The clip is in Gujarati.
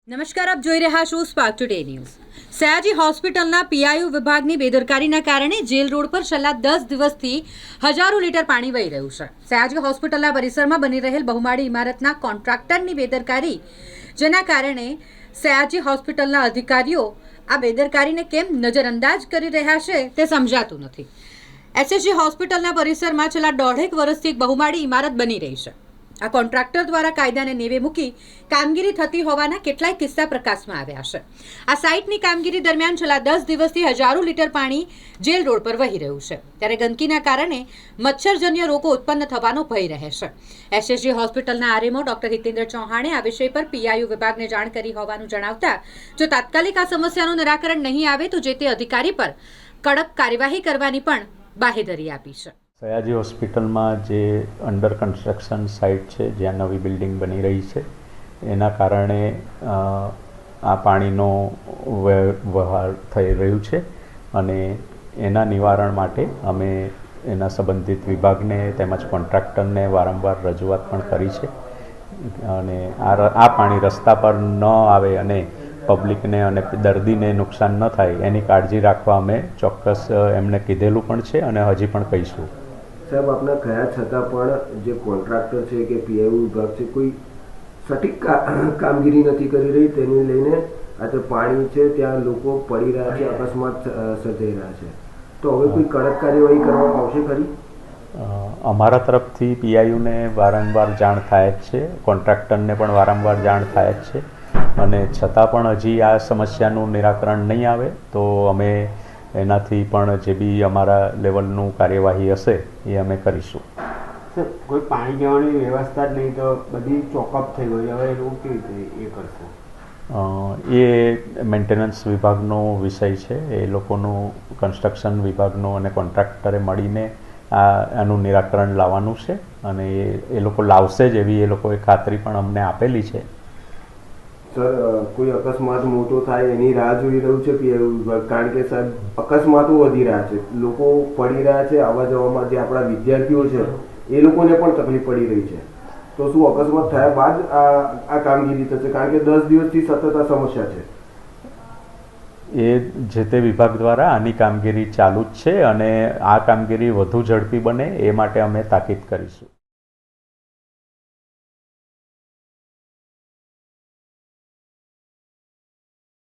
નમસ્કાર, આપ જોઈ રહ્યા છો સ્પાર્ક ટુડે ન્યૂઝ। સયાજી હોસ્પિટલના પીઆઈયુ વિભાગની બેદરકારીના કારણે જેલ રોડ પર છેલ્લા 10 દિવસથી હજારો લીટર પાણી વહી રહ્યું છે। સયાજી હોસ્પિટલના પરિસરમાં બની રહેલ બહુમાળી ઇમારતના કોન્ટ્રાક્ટરની બેદરકારી, જેના કારણે સયાજી હોસ્પિટલના અધિકારીઓ આ બેદરકારીને કેમ નજરઅંદાજ કરી રહ્યા છે તે સમજાતું નથી। એસએસજી હોસ્પિટલના પરિસરમાં છેલ્લા 1.5 વર્ષથી એક બહુમાળી ઇમારત બની રહી છે। આ કોન્ટ્રાક્ટર દ્વારા કાયદાને નેવે મૂકી કામગીરી થતી હોવાના કેટલાય કિસ્સા પ્રકાશમાં આવ્યા છે। આ સાઇટની કામગીરી દરમિયાન છેલ્લા 10 દિવસથી હજારો લીટર પાણી જેલ રોડ પર વહી રહ્યું છે, ત્યારે ગંદકીના કારણે મચ્છરજન્ય રોગો ઉત્પન્ન થવાનો ભય રહે છે। એસએસજી હોસ્પિટલના આરએમઓ ડોક્ટર હિતેન્દ્ર ચૌહાણે આ વિષય પર પીઆઈયુ વિભાગને જાણ કરી હોવાનું જણાવતા, જો તાત્કાલિક આ સમસ્યાનું નિરાકરણ નહીં આવે તો જે તે અધિકારી પર કડક કાર્યવાહી કરવાની પણ બાહેધરી આપી છે। સયાજી હોસ્પિટલમાં જે અંડર કન્સ્ટ્રક્શન સાઇટ છે, જ્યાં નવી બિલ્ડિંગ બની રહી છે, એના કારણે આ પાણીનો વહાર થઈ રહ્યું છે અને એના નિવારણ માટે અમે એના સંબંધિત વિભાગને તેમજ કોન્ટ્રાક્ટરને વારંવાર રજૂઆત પણ કરી છે અને આ પાણી રસ્તા પર ન આવે અને પબ્લિકને અને દર્દીને નુકસાન ન થાય એની કાળજી રાખવા અમે ચોક્કસ એમને કીધેલું પણ છે અને હજી પણ કહીશું। સાહેબ, આપના કયા છતાં પણ જે કોન્ટ્રાક્ટર છે કે પીઆઈયુ વિભાગ છે, કોઈ સટીક કામગીરી નથી કરી રહી, તેને લઈને આ જે પાણી છે ત્યાં લોકો પડી રહ્યા છે, અકસ્માત સર્જાઈ રહ્યા છે, તો હવે કોઈ કડક કાર્યવાહી કરવામાં આવશે ખરી? અમારા તરફથી પીઆઈયુને વારંવાર જાણ થાય જ છે, કોન્ટ્રાક્ટરને પણ વારંવાર જાણ થાય જ છે અને છતાં પણ હજી આ સમસ્યાનું નિરાકરણ નહીં આવે તો અમે એનાથી પણ જે બી અમારા લેવલનું કાર્યવાહી હશે એ અમે કરીશું। સર, કોઈ પાણી જવાની વ્યવસ્થા જ નહીં તો બધી ચોકઅપ થઈ ગઈ, હવે એવું કેવી રીતે એ કરશો? એ મેન્ટેનન્સ વિભાગનો વિષય છે, એ લોકોનું કન્સ્ટ્રક્શન વિભાગનો અને કોન્ટ્રાક્ટરે મળીને આનું નિરાકરણ લાવવાનું છે અને એ લોકો લાવશે જ એવી એ લોકોએ ખાતરી પણ અમને આપેલી છે। સર, કોઈ અકસ્માત મોટો થાય એની રાહ જોઈ રહ્યું છે પીઆઈયુ વિભાગ, કારણ કે સાહેબ અકસ્માતો વધી રહ્યા છે, લોકો પડી રહ્યા છે, આવવા જવામાં જે આપણા વિદ્યાર્થીઓ છે એ લોકોને પણ તકલીફ પડી રહી છે, તો શું અકસ્માત થયા બાદ આ કામગીરી થશે? કારણ કે 10 દિવસથી સતત આ સમસ્યા છે। એ જે તે વિભાગ દ્વારા આની કામગીરી ચાલુ જ છે અને આ કામગીરી વધુ ઝડપી બને એ માટે અમે તાકીદ કરીશું।